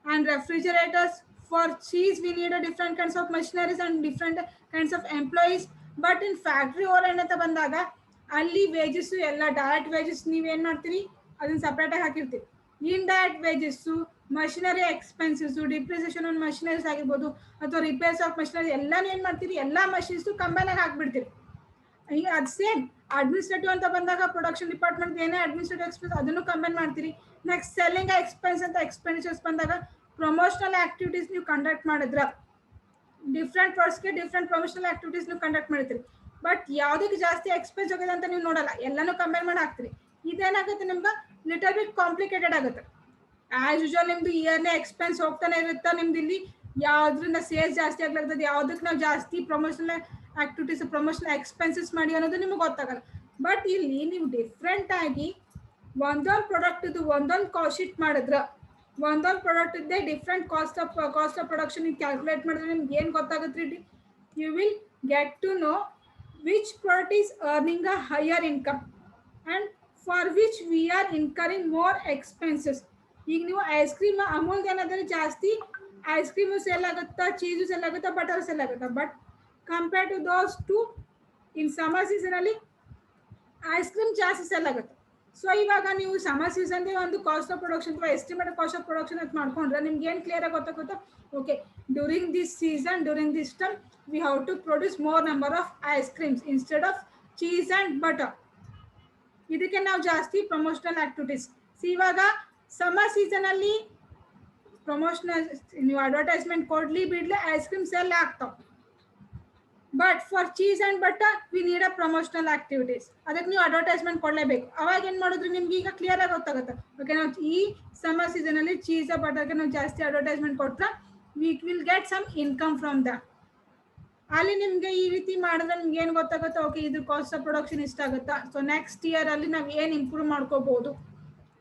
and refrigerators. For cheese we need a different kinds of machineries and different kinds of employees. But in factory overhead ಅಂತ ಬಂದಾಗ ಅಲ್ಲಿ wages ಎಲ್ಲ direct wages ನೀವೇನು ಮಾಡ್ತೀರಿ, ಅದನ್ನ ಸಪ್ರೇಟಾಗಿ ಹಾಕಿರ್ತೀರಿ. Indirect wages, machinery expenses, depreciation on machineries ಆಗಿರ್ಬೋದು ಅಥವಾ ರಿಪೇರ್ಸ್ ಆಫ್ ಮಷಿನರಿ ಎಲ್ಲನೂ ಏನು ಮಾಡ್ತೀರಿ, ಎಲ್ಲ ಮಷಿನ್ಸು ಕಂಬೈನಾಗಿ ಹಾಕ್ಬಿಡ್ತೀರಿ. ಈಗ ಅದು ಸೇಮ್ ಅಡ್ಮಿನಿಸ್ಟ್ರೇಟಿವ್ ಅಂತ ಬಂದಾಗ ಪ್ರೊಡಕ್ಷನ್ ಡಿಪಾರ್ಟ್ಮೆಂಟ್ ಏನೇ ಅಡ್ಮಿನಿಸ್ಟ್ರೇಟಿವ್ ಎಕ್ಸ್ಪೆನ್ಸ್ ಅದನ್ನು ಕಂಬೈನ್ ಮಾಡ್ತೀರಿ. ನೆಕ್ಸ್ಟ್ ಸೆಲ್ಲಿಂಗ್ ಎಕ್ಸ್ಪೆನ್ಸ್ ಅಂತ ಎಕ್ಸ್ಪೆಂಡಿಚರ್ಸ್ ಬಂದಾಗ ಪ್ರಮೋಷನಲ್ ಆಕ್ಟಿವಿಟೀಸ್ ನೀವು ಕಂಡಕ್ಟ್ ಮಾಡಿದ್ರ ಡಿಫ್ರೆಂಟ್ ಪ್ರಾಡಕ್ಟ್ಸ್ಗೆ ಡಿಫ್ರೆಂಟ್ ಪ್ರಮೋಷನಲ್ ಆಕ್ಟಿವಿಟೀಸ್ ನೀವು ಕಂಡಕ್ಟ್ ಮಾಡ್ತೀರಿ. ಬಟ್ ಯಾವುದಕ್ಕೆ ಜಾಸ್ತಿ ಎಕ್ಸ್ಪೆನ್ಸ್ ಹೋಗಿದೆ ಅಂತ ನೀವು ನೋಡಲ್ಲ, ಎಲ್ಲನೂ ಕಂಬೈನ್ ಮಾಡಿ ಹಾಕ್ತೀರಿ. ಇದೇನಾಗುತ್ತೆ, ನಿಮ್ಗೆ ಲಿಟಲ್ ಬಿಟ್ ಕಾಂಪ್ಲಿಕೇಟೆಡ್ ಆಗುತ್ತೆ. ಆ್ಯಸ್ ಯೂಶುವಲ್ ನಿಮ್ದು ಇಯರ್ನೇ ಎಕ್ಸ್ಪೆನ್ಸ್ ಹೋಗ್ತಾನೆ ಇರುತ್ತೆ. ನಿಮ್ದು ಇಲ್ಲಿ ಯಾವುದ್ರಿಂದ ಸೇಲ್ಸ್ ಜಾಸ್ತಿ ಆಗ್ಲಾಗ್ತದೆ, ಯಾವುದಕ್ಕೆ ನಾವು ಜಾಸ್ತಿ ಪ್ರಮೋಷನಲ್ ಆಕ್ಟಿವಿಟೀಸ್ ಪ್ರಮೋಷನಲ್ ಎಕ್ಸ್ಪೆನ್ಸಸ್ ಮಾಡಿ ಅನ್ನೋದು ನಿಮ್ಗೆ ಗೊತ್ತಾಗಲ್ಲ. ಬಟ್ ಇಲ್ಲಿ ನೀವು ಡಿಫ್ರೆಂಟ್ ಆಗಿ ಒಂದೊಂದು ಪ್ರಾಡಕ್ಟ್ದು ಒಂದೊಂದು ಕಾಸ್ಟ್ ಶೀಟ್ ಮಾಡಿದ್ರೆ, ಒಂದೊಂದು ಪ್ರಾಡಕ್ಟ್ ಇದ್ದೇ different cost of production calculate ಮಾಡಿದ್ರೆ ನಿಮ್ಗೆ ಏನು ಗೊತ್ತಾಗುತ್ತೆ ರೀ? You will get to know which product is earning a higher income and for which we are incurring more expenses. ಈಗ ನೀವು ಐಸ್ ಕ್ರೀಮ್ ಅಮೂಲ್ದು ಏನಾದರೆ ಜಾಸ್ತಿ ಐಸ್ ಕ್ರೀಮು ಸೇಲ್ ಆಗುತ್ತಾ, ಚೀಸು ಸೇಲ್ ಆಗುತ್ತಾ, ಬಟರ್ ಸೇಲ್ ಆಗುತ್ತಾ. But compare to those two in summer ಸೀಸನಲ್ಲಿ ice cream ಜಾಸ್ತಿ ಸೇಲ್ ಆಗುತ್ತೆ. ಸೊ ಇವಾಗ ನೀವು ಸಮರ್ ಸೀಸನ್ಗೆ ಒಂದು ಕಾಸ್ಟ್ ಆಫ್ ಪ್ರೊಡಕ್ಷನ್ ಅಥವಾ ಎಸ್ಟಿಮೇಟೆಡ್ ಕಾಸ್ಟ್ ಆಫ್ ಪ್ರೊಡಕ್ಷನ್ ಅಂತ ಮಾಡ್ಕೊಂಡ್ರೆ ನಿಮ್ಗೆ ಏನು ಕ್ಲಿಯರ್ ಆಗಿ ಗೊತ್ತಾಗುತ್ತೋ, okay during this season, during this term, we have to produce more number of ice creams instead of cheese and butter. ಇದಕ್ಕೆ ನಾವು ಜಾಸ್ತಿ ಪ್ರಮೋಷನಲ್ ಆಕ್ಟಿವಿಟೀಸ್ ಇವಾಗ ಸಮ್ಮರ್ ಸೀಸನ್ ಅಲ್ಲಿ ಪ್ರಮೋಷನಲ್ ನೀವು ಅಡ್ವರ್ಟೈಸ್ಮೆಂಟ್ ಕೊಡ್ಲಿ ಬಿಡ್ಲಿ ಐಸ್ ಕ್ರೀಮ್ ಸೆಲ್ ಆಗ್ತಾವ. But for cheese and butter we need a promotional activities. ಅದಕ್ಕೆ ನೀವು ಅಡ್ವರ್ಟೈಸ್ಮೆಂಟ್ ಕೊಡಲೇಬೇಕು. ಅವಾಗ ಏನು ಮಾಡಿದ್ರು ನಿಮ್ಗೆ ಈಗ ಕ್ಲಿಯರ್ ಆಗಿ ಗೊತ್ತಾಗುತ್ತೆ. ಓಕೆ, ನಾವು ಈ ಸಮ್ಮರ್ ಸೀಸನ್ ಅಲ್ಲಿ ಚೀಸ್ ಬಟರ್ಗೆ ನಾವು ಜಾಸ್ತಿ ಅಡ್ವರ್ಟೈಸ್ಮೆಂಟ್ ಕೊಟ್ರೆ we will get some income from the. ಅಲ್ಲಿ ನಿಮ್ಗೆ ಈ ರೀತಿ ಮಾಡಿದ್ರೆ ನಿಮ್ಗೆ ಏನು ಗೊತ್ತಾಗುತ್ತೆ, ಓಕೆ ಇದ್ರ ಕಾಸ್ಟ್ ಆಫ್ ಪ್ರೊಡಕ್ಷನ್ ಇಷ್ಟ ಆಗುತ್ತಾ, ಸೊ ನೆಕ್ಸ್ಟ್ ಇಯರ್ ಅಲ್ಲಿ ನಾವು ಏನು ಇಂಪ್ರೂವ್ ಮಾಡ್ಕೋಬಹುದು.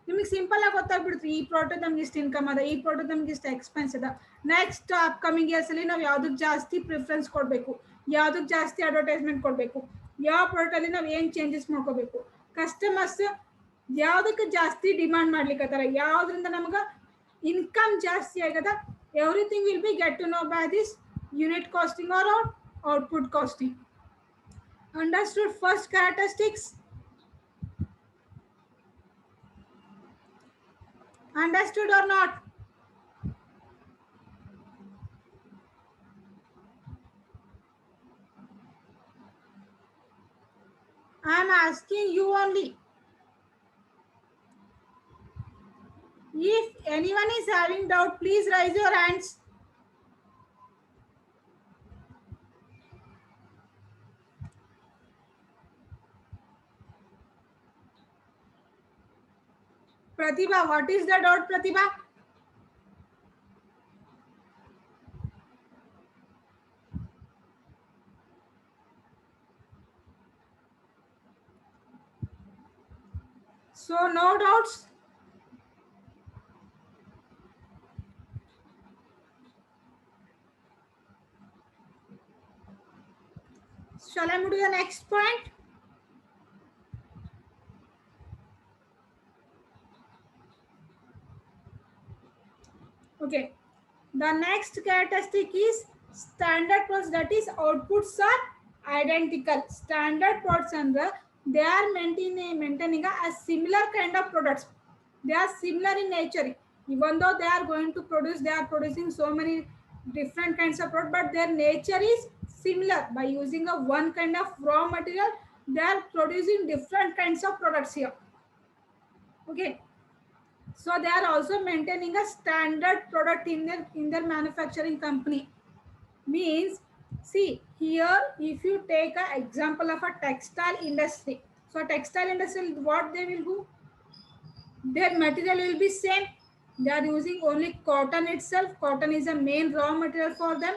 ನಿಮಗೆ ಸಿಂಪಲ್ ಆಗಿ ಗೊತ್ತಾಗ್ಬಿಡುತ್ತೆ ಈ ಪ್ರಾಡಕ್ಟ್ ನಮ್ಗೆ ಇಷ್ಟು ಇನ್ಕಮ್ ಅದ, ಈ ಪ್ರಾಡಕ್ಟ್ ನಮ್ಗೆ ಇಷ್ಟು ಎಕ್ಸ್ಪೆನ್ಸ್ ಅದ. ನೆಕ್ಸ್ಟ್ ಅಪ್ಕಮಿಂಗ್ ಇಯರ್ಸ್ ಅಲ್ಲಿ ನಾವು ಯಾವ್ದಕ್ಕೆ ಜಾಸ್ತಿ ಪ್ರಿಫರೆನ್ಸ್ ಕೊಡಬೇಕು, ಯಾವ್ದಕ್ಕೆ ಜಾಸ್ತಿ ಅಡ್ವರ್ಟೈಸ್ಮೆಂಟ್ ಕೊಡಬೇಕು, ಯಾವ ಪ್ರಾಡಕ್ಟ್ ಅಲ್ಲಿ ನಾವು ಏನು ಚೇಂಜಸ್ ಮಾಡ್ಕೋಬೇಕು, ಕಸ್ಟಮರ್ಸ್ ಯಾವ್ದಕ್ಕೆ ಜಾಸ್ತಿ ಡಿಮಾಂಡ್ ಮಾಡ್ಲಿಕ್ಕತ್ತಾರ, ಯಾವ್ದ್ರಿಂದ ನಮ್ಗೆ ಇನ್ಕಮ್ ಜಾಸ್ತಿ ಆಗದ. Everything will be get to know by this unit costing or output costing. Understood first characteristics? Understood or not? I am asking you only. If anyone is having doubt, please raise your hands. Pratibha, what is the doubt, Pratibha? So no doubts. Shall I move to the next point? Okay, the next characteristic is standard products, that is outputs are identical. Standard products ಅಂದ್ರೆ they are maintaining a similar kind of products. They are similar in nature. Even though they are going to produce, they are producing so many different kinds of products, but their nature is similar. By using a one kind of raw material, they are producing different kinds of products here. Okay, so they are also maintaining a standard product in their manufacturing company. Means, see here, if you take an example of a textile industry, so textile industry, what they will do, their material will be same. They are using only cotton itself. Cotton is a main raw material for them.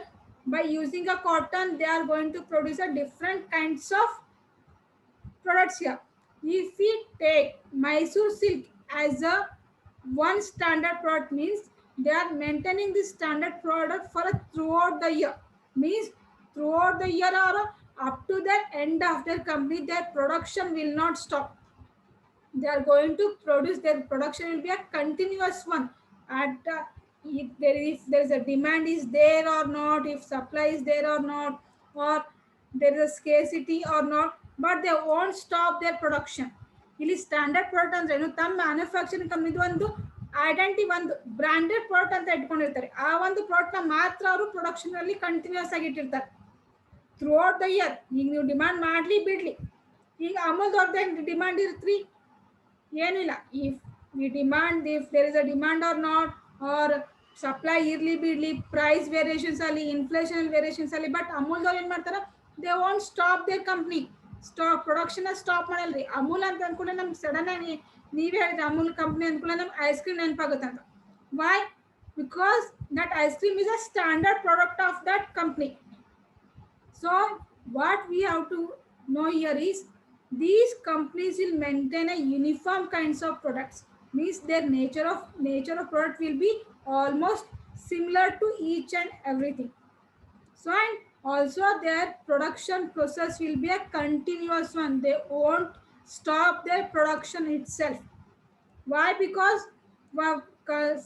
By using a cotton, they are going to produce a different kinds of products here. If we take Mysore silk as a one standard product, means they are maintaining this standard product for throughout the year. Means throughout the year or up to the end of their company, their production will not stop. They are going to produce, their production will be a continuous one. At if there is a demand is there or not, if supply is there or not, or there is a scarcity or not, but they won't stop their production. ಇಲ್ಲಿ standard product ಅಂದ್ರೆ ಏನು, ತಮ್ಮ manufacturing ಕಂಪ್ನಿದು ಒಂದು identity, ಒಂದು branded product ಅಂತ ಇಟ್ಕೊಂಡಿರ್ತಾರೆ. ಆ ಒಂದು ಪ್ರಾಡಕ್ಟ್ನ ಮಾತ್ರ ಅವರು ಪ್ರೊಡಕ್ಷನ್ ಅಲ್ಲಿ ಕಂಟಿನ್ಯೂಸ್ ಆಗಿ ಇಟ್ಟಿರ್ತಾರೆ ಥ್ರೂ ಔಟ್ ದ ಇಯರ್. ಈಗ ನೀವು ಡಿಮಾಂಡ್ ಮಾಡಲಿ ಬಿಡ್ಲಿ, ಈಗ ಅಮೂಲ್ದವ್ರದ್ದು ಡಿಮಾಂಡ್ ಇರ್ತ್ರಿ, ಏನಿಲ್ಲ. If we demand, if there is a demand or not, or supply ಇರ್ಲಿ ಬಿಡ್ಲಿ, ಪ್ರೈಸ್ ವೇರಿಯೇಷನ್ಸ್ ಅಲ್ಲಿ, ಇನ್ಫ್ಲೇಷನ್ ವೇರಿಯೇಷನ್ಸ್ ಅಲ್ಲಿ, ಬಟ್ ಅಮೂಲ್ದವ್ರು ಏನು ಮಾಡ್ತಾರೆ, they want stop their company. Stop production stop ಮಾಡಲ್ರಿ. ಅಮೂಲ್ ಅಂತ ಅಂದ್ಕೊಂಡ್ರೆ ನಮ್ಗೆ ಸಡನ್ ಆಗಿ ನೀವೇ ಹೇಳಿದ್ರೆ ಅಮೂಲ್ ಕಂಪ್ನಿ ಅಂದ್ಕೊಂಡ್ರೆ ನಮ್ಗೆ ಐಸ್ ಕ್ರೀಮ್ ನೆನಪಾಗುತ್ತೆ ಅಂತ. Why? Because that ice cream is a standard product of that company. So what we have to know here is these companies will maintain a uniform kinds of products. Means their nature of product will be almost similar to each and everything. So and also their production process will be a continuous one. They won't stop their production itself. Why? Because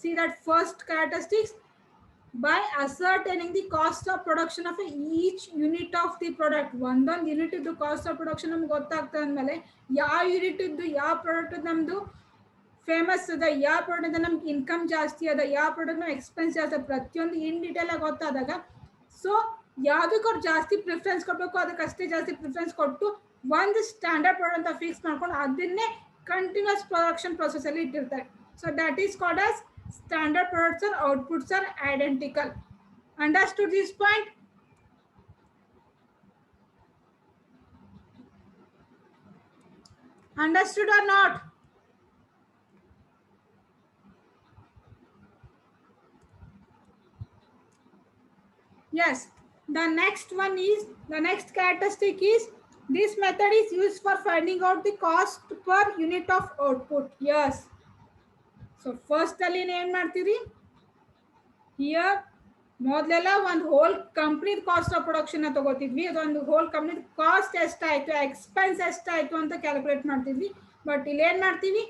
see that first characteristics, by ascertaining the cost of production of each unit of the product. ಒಂದೊಂದು unit ಇದ್ದು cost of production ನಮ್ಗೆ ಗೊತ್ತಾಗ್ತದೆ ಅಂದಮೇಲೆ ಯಾವ unit ಇದ್ದು ಯಾವ product ನಮ್ದು famous ಅದ, ಯಾವ ಪ್ರಾಡಕ್ಟ್ ನಮ್ಗೆ ಇನ್ಕಮ್ ಜಾಸ್ತಿ ಅದ, ಯಾವ ಪ್ರಾಡಕ್ಟ್ ಎಕ್ಸ್ಪೆನ್ಸ್ ಜಾಸ್ತಿ ಅದ, ಪ್ರತಿಯೊಂದು ಇನ್ ಡೀಟೇಲ್ ಆಗಿ ಗೊತ್ತಾದಾಗ ಸೊ ಯಾವುದಕ್ಕೆ ಅವ್ರು ಜಾಸ್ತಿ ಪ್ರಿಫರೆನ್ಸ್ ಕೊಡಬೇಕು ಅದಕ್ಕಷ್ಟೇ ಜಾಸ್ತಿ ಪ್ರಿಫರೆನ್ಸ್ ಕೊಟ್ಟು ಒಂದು ಸ್ಟ್ಯಾಂಡರ್ಡ್ ಪ್ರಾಡಕ್ಟ್ ಅಂತ ಫಿಕ್ಸ್ ಮಾಡ್ಕೊಂಡು ಅದನ್ನೇ ಕಂಟಿನ್ಯೂಸ್ ಪ್ರೊಡಕ್ಷನ್ ಪ್ರೊಸೆಸ್ ಅಲ್ಲಿ ಇಟ್ಟಿರ್ತಾರೆ. So that is called as standard products or outputs are identical. Understood this point? Understood or not? Yes. The next one is, the next characteristic is, this method is used for finding out the cost per unit of output. Yes. So first ಅಲ್ಲಿ ಏನು ಮಾಡ್ತೀರಿ, here ಮೊದಲೆಲ್ಲ ಒಂದು whole company cost of production ತಗೋತಿದ್ವಿ. ಅದೊಂದು whole company cost ಎಷ್ಟಾಯ್ತು, expense ಎಷ್ಟಾಯ್ತು ಅಂತ ಕ್ಯಾಲ್ಕುಲೇಟ್ ಮಾಡ್ತಿದ್ವಿ. ಬಟ್ ಇಲ್ಲಿ ಏನ್ ಮಾಡ್ತೀವಿ,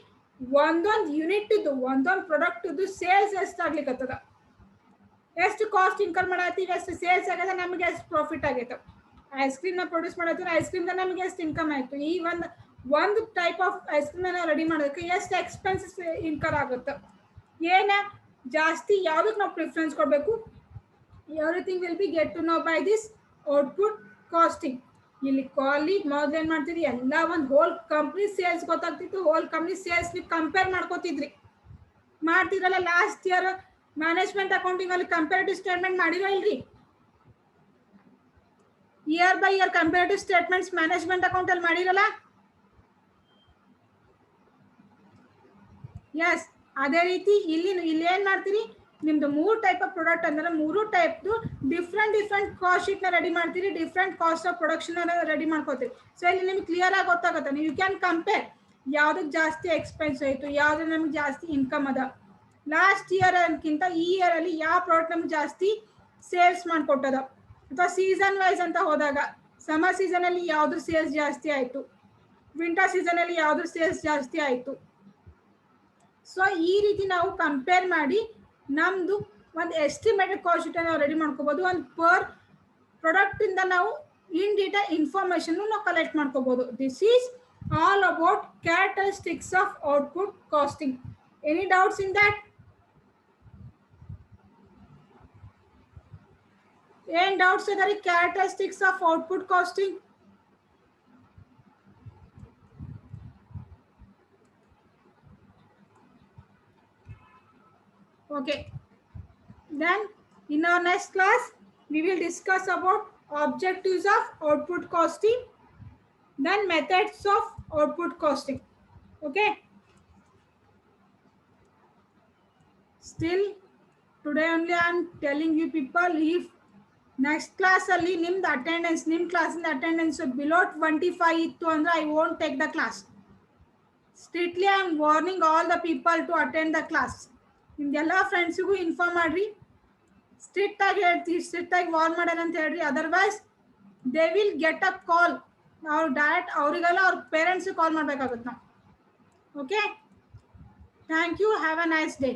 ಒಂದೊಂದು ಯೂನಿಟ್ ಇದ್ದು ಒಂದೊಂದು ಪ್ರಾಡಕ್ಟ್ ಇದ್ದು ಸೇಲ್ಸ್ ಎಷ್ಟಾಗ್ಲಿಕ್ಕತ್ತದ, ಎಷ್ಟು ಕಾಸ್ಟ್ ಇನ್ಕಮ್ ಮಾಡತ್ತೀವಿ, ಎಷ್ಟು ಸೇಲ್ಸ್ ಆಗದ, ನಮಗೆ ಎಷ್ಟು ಪ್ರಾಫಿಟ್ ಆಗೈತೆ. ಐಸ್ ಕ್ರೀಮ್ ನ ಪ್ರೊಡ್ಯೂಸ್ ಮಾಡತ್ತೀವಿ, ಐಸ್ ಕ್ರೀಮ್ ನಮಗೆ ಎಷ್ಟು ಇನ್ಕಮ್ ಆಯ್ತು, ಈ ಒಂದು ಟೈಪ್ ಆಫ್ ಐಸ್ ಕ್ರೀಮ್ ನಾವು ರೆಡಿ ಮಾಡೋದಕ್ಕೆ ಎಷ್ಟು ಎಕ್ಸ್ಪೆನ್ಸಸ್ ಇನ್ಕಮ್ ಆಗುತ್ತೆ, ಏನ ಜಾಸ್ತಿ ಯಾವುದಕ್ಕೆ ನಾವು ಪ್ರಿಫರೆನ್ಸ್ ಕೊಡಬೇಕು, everything will be get to know by this output costing. ಇಲ್ಲಿ ಕಾಲಿ ಮೊದಲು ಏನು ಮಾಡ್ತಿದ್ರಿ, ಎಲ್ಲ ಒಂದು ಹೋಲ್ ಕಂಪ್ನಿ ಸೇಲ್ಸ್ ಗೊತ್ತಾಗ್ತಿತ್ತು, ಹೋಲ್ ಕಂಪ್ನಿ ಸೇಲ್ಸ್ ನೀವು ಕಂಪೇರ್ ಮಾಡ್ಕೋತಿದ್ರಿ, ಮಾಡ್ತಿದ್ರಲ್ಲ. ಲಾಸ್ಟ್ ಇಯರ್ ಮ್ಯಾನೇಜ್ಮೆಂಟ್ ಅಕೌಂಟಿಂಗ್ ಅಲ್ಲಿ ಕಂಪೇರಿಟಿವ್ ಸ್ಟೇಟ್ಮೆಂಟ್ ಮಾಡಿರೋ ಇಲ್ರಿ, year by year comparative statements management account ಅಲ್ಲಿ ಮಾಡಿರಲ್ಲ. ಎಸ್, ಅದೇ ರೀತಿ ಇಲ್ಲಿ ಏನ್ ಮಾಡ್ತೀರಿ, ನಿಮ್ದು 3 ಟೈಪ್ ಆಫ್ ಪ್ರಾಡಕ್ಟ್ ಅಂದ್ರೆ 3 ಟೈಪ್ದು ಡಿಫ್ರೆಂಟ್ ಕಾಸ್ಟ್ ಶೀಟ್ ನ ರೆಡಿ ಮಾಡ್ತೀರಿ, different cost of production ready ಮಾಡ್ಕೋತೀರಿ. ಸೊ ಇಲ್ಲಿ ನಿಮ್ಗೆ ಕ್ಲಿಯರ್ ಆಗಿ ಗೊತ್ತಾಗುತ್ತೆ, ಯು ಕ್ಯಾನ್ ಕಂಪೇರ್ ಯಾವ್ದಕ್ಕೆ ಜಾಸ್ತಿ ಎಕ್ಸ್ಪೆನ್ಸ್ ಆಯ್ತು, ಯಾವ್ದು ನಮ್ಗೆ ಜಾಸ್ತಿ ಇನ್ಕಮ್ ಅದ, ಲಾಸ್ಟ್ ಇಯರ್ ಅನ್ಕಿಂತ ಈ ಇಯರ್ ಅಲ್ಲಿ ಯಾವ ಪ್ರಾಡಕ್ಟ್ ನಮ್ಗೆ ಜಾಸ್ತಿ ಸೇಲ್ಸ್ ಮಾಡ್ಕೊಟ್ಟದ, ಅಥವಾ ಸೀಸನ್ ವೈಸ್ ಅಂತ ಹೋದಾಗ ಸಮರ್ ಸೀಸನ್ ಅಲ್ಲಿ ಯಾವ್ದು ಸೇಲ್ಸ್ ಜಾಸ್ತಿ ಆಯ್ತು, ವಿಂಟರ್ ಸೀಸನ್ ಅಲ್ಲಿ ಯಾವ್ದು ಸೇಲ್ಸ್ ಜಾಸ್ತಿ ಆಯ್ತು. ಸೊ ಈ ರೀತಿ ನಾವು ಕಂಪೇರ್ ಮಾಡಿ ನಮ್ದು ಒಂದು ಎಸ್ಟಿಮೇಟೆಡ್ ಕಾಸ್ಟ್ ಶೀಟ್ ನಾವು ರೆಡಿ ಮಾಡ್ಕೋಬಹುದು. ಒಂದು ಪರ್ ಪ್ರಾಡಕ್ಟ್ ಇಂದ ನಾವು ಇನ್ ಡೀಟೇಲ್ ಇನ್ಫಾರ್ಮೇಶನ್ ನಾವು ಕಲೆಕ್ಟ್ ಮಾಡ್ಕೋಬಹುದು. This is all about characteristics of output costing. Any doubts in that? ಏನ್ ಡೌಟ್ಸ್ ಇದಾರೆ characteristics of output costing? Okay, then in our next class we will discuss about objectives of output costing, then methods of output costing. Okay, still today only I am telling you people, if next class ಅಲ್ಲಿ ನಿಮ್ದು attendance, ನಿಮ್ಮ ಕ್ಲಾಸಿನ attendance below 25 ಇತ್ತು ಅಂದ್ರೆ I won't take the class. Strictly I am warning all the people to attend the class. ನಿಮ್ಗೆಲ್ಲ ಫ್ರೆಂಡ್ಸಿಗೂ inform ಮಾಡ್ರಿ, strict ಆಗಿ ಹೇಳ್ತೀವಿ, strict ಆಗಿ ವಾರ್ನ್ ಮಾಡ್ಯಾರ ಅಂತ ಹೇಳ್ರಿ, otherwise they will get up call. ನಾವು ಡೈರೆಕ್ಟ್ ಅವರಿಗೆಲ್ಲ ಅವ್ರ ಪೇರೆಂಟ್ಸ್ ಕಾಲ್ ಮಾಡ್ಬೇಕಾಗುತ್ತೆ ನಾವು. Okay, thank you, have a nice day.